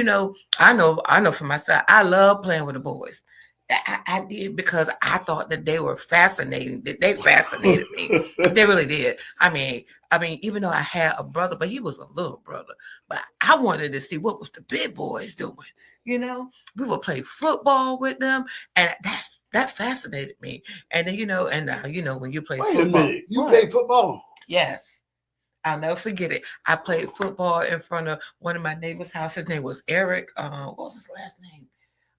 I know for myself, I love playing with the boys. I did because I thought that they were fascinating. That they fascinated me. They really did. I mean, even though I had a brother, but he was a little brother. But I wanted to see what was the big boys doing. We would play football with them, and that fascinated me. And then and now when you play Wait football, a minute, you play football? yes. I'll never forget it. I played football in front of one of my neighbor's house. His name was Eric. What was his last name?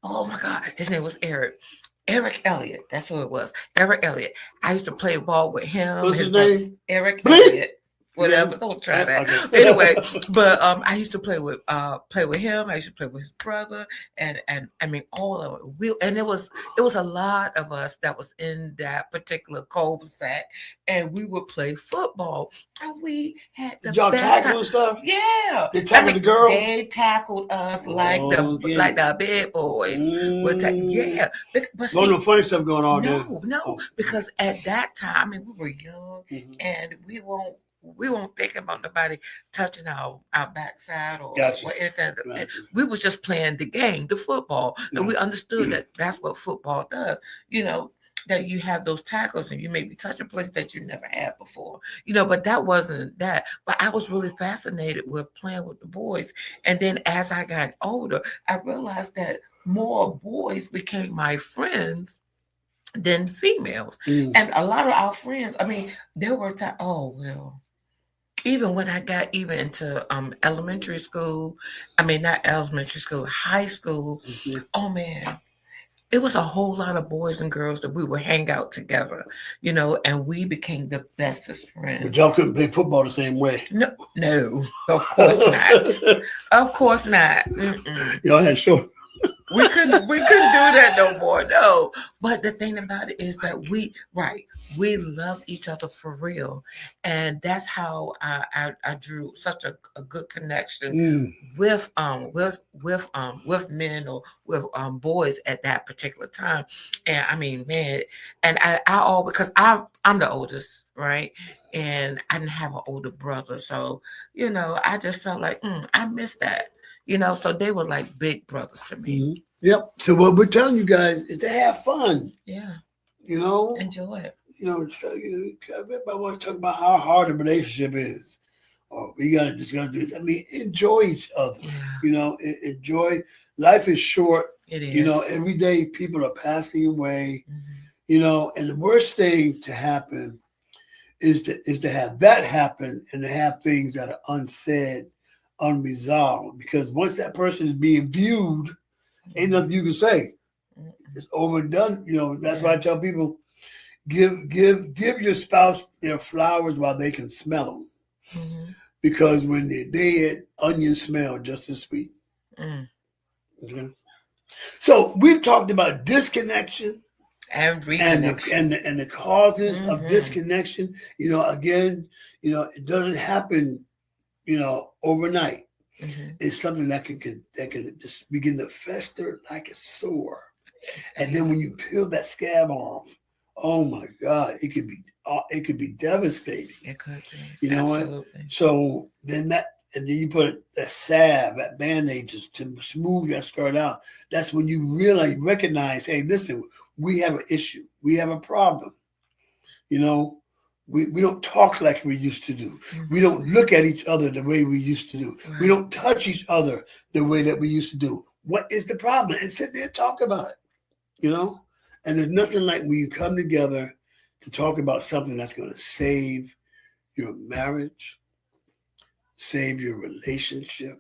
Oh my God, his name was Eric. Eric Elliott. That's who it was. Eric Elliott. I used to play ball with him. What's his name? Eric Bleep. Elliott. Whatever. Don't try that. Okay. Anyway, but I used to play with him. I used to play with his brother, and I mean all of it. And it was a lot of us that was in that particular cul-de-sac, and we would play football. And we had the Did y'all best tackle time. and stuff? Yeah. They tackled the girls? They tackled us like the big boys. Yeah. But see, No funny stuff going on there. no, because at that time, we were young, and we won't think about nobody touching our backside or anything. Gotcha. We was just playing the game, the football, and we understood that that's what football does. That you have those tackles and you may be touching places that you never had before. But that wasn't that. But I was really fascinated with playing with the boys. And then as I got older, I realized that more boys became my friends than females. And a lot of our friends, there were times, even when I got into elementary school, not elementary school, high school, oh man, it was a whole lot of boys and girls that we would hang out together, and we became the bestest friends. But y'all couldn't play football the same way. No, of course not. Of course not. Y'all had short. We couldn't do that no more. No. But the thing about it is that we love each other for real. And that's how I drew such a good connection with men or with boys at that particular time. And I mean, man, and I all because I'm the oldest, right? And I didn't have an older brother. So, I just felt like I miss that. So they were like big brothers to me. Yep. So what we're telling you guys is to have fun. Yeah. Enjoy it. Everybody want to talk about how hard a relationship is. Or we got to discuss this. I mean, enjoy each other. Yeah. Enjoy. Life is short. It is. Every day people are passing away. And the worst thing to happen is to have that happen and to have things that are unsaid, unresolved. Because once that person is being viewed, ain't nothing you can say. It's over and done. That's why I tell people, give your spouse their flowers while they can smell them. Because when they're dead, onions smell just as sweet. Okay. So we've talked about disconnection and reconnection and the causes of disconnection. Again, it doesn't happen, overnight. It's something that can just begin to fester like a sore. And then when you peel that scab off, oh my God, it could be devastating. It could You be. know Absolutely. what? So then you put that salve, that Band-Aid to smooth that scar out. That's when you really recognize, hey, listen, we have an issue. We have a problem. We don't talk like we used to do. We don't look at each other the way we used to do. Right. We don't touch each other the way that we used to do. What is the problem? And sit there and talk about it, And there's nothing like when you come together to talk about something that's going to save your marriage, save your relationship,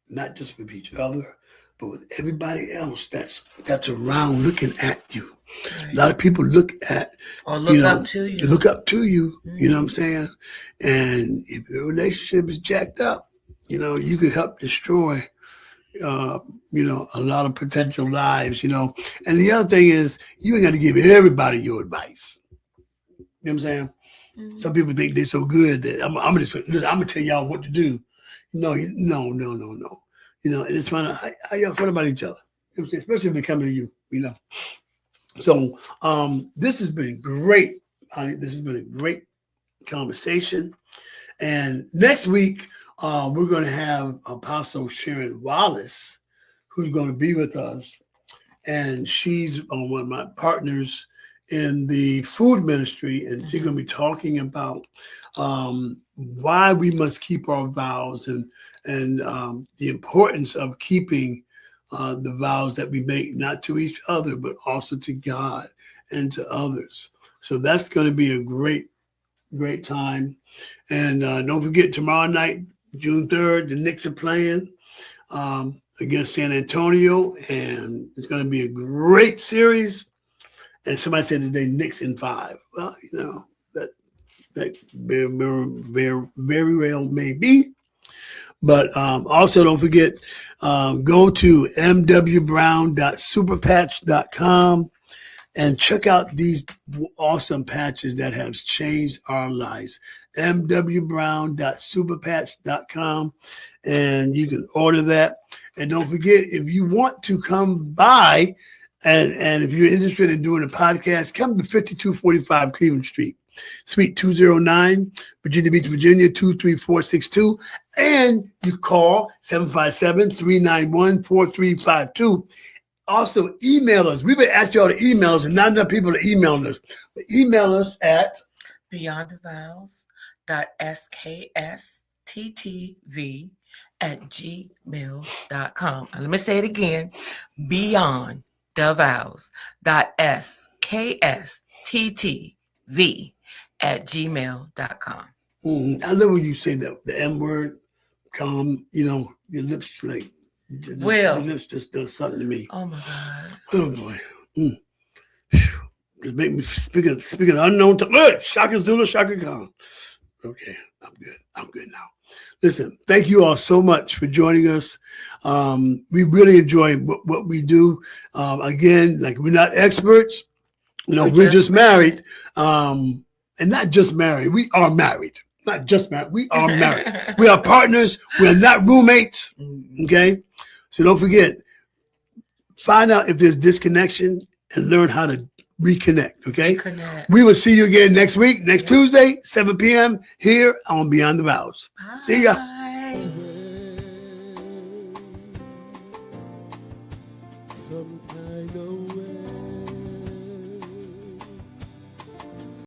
not just with each other, but with everybody else that's around looking at you. Right. A lot of people look at or look up to you. Look up to you. You know what I'm saying? And if your relationship is jacked up, you could help destroy a lot of potential lives, And the other thing is, you ain't got to give everybody your advice. You know what I'm saying? Some people think they're so good that I'm gonna tell y'all what to do. No. And it's fun. How y'all feel about each other? You know what I'm saying? Especially if they come to you. So this has been great, honey. This has been a great conversation. And next week, we're going to have Apostle Sharon Wallace, who's going to be with us. And she's one of my partners in the food ministry. And she's going to be talking about why we must keep our vows and the importance of keeping the vows that we make, not to each other, but also to God and to others. So that's going to be a great time. And don't forget, tomorrow night, June 3rd, the Knicks are playing against San Antonio, and it's going to be a great series. And somebody said today, Knicks in 5. Well, that very well may be. But also don't forget, go to mwbrown.superpatch.com and check out these awesome patches that have changed our lives. mwbrown.superpatch.com, and you can order that. And don't forget, if you want to come by and if you're interested in doing a podcast, come to 5245 Cleveland Street, Suite 209, Virginia Beach, Virginia 23462. And you call 757-391-4352. Also, email us. We've been asking y'all to email us, and not enough people are emailing us. But email us at beyondthevows.skstv@gmail.com. Let me say it again. beyondthevows.skstv@gmail.com. I love when you say the M word. Calm, your lips like. Your lips just does something to me. Oh my God. Oh boy. Just make me speaking unknown to Shaka Zulu, Shaka Khan. Okay, I'm good now. Listen, thank you all so much for joining us. We really enjoy what we do. Again, like we're not experts. You know, we're just married. And not just married. We are married. Not just married. We are married. We are partners. We are not roommates. Okay? So don't forget, find out if there's disconnection and learn how to reconnect. Okay? Reconnect. We will see you again next week, next Tuesday, 7 p.m. here on Beyond the Vows. See ya. Bye. Some kind of way.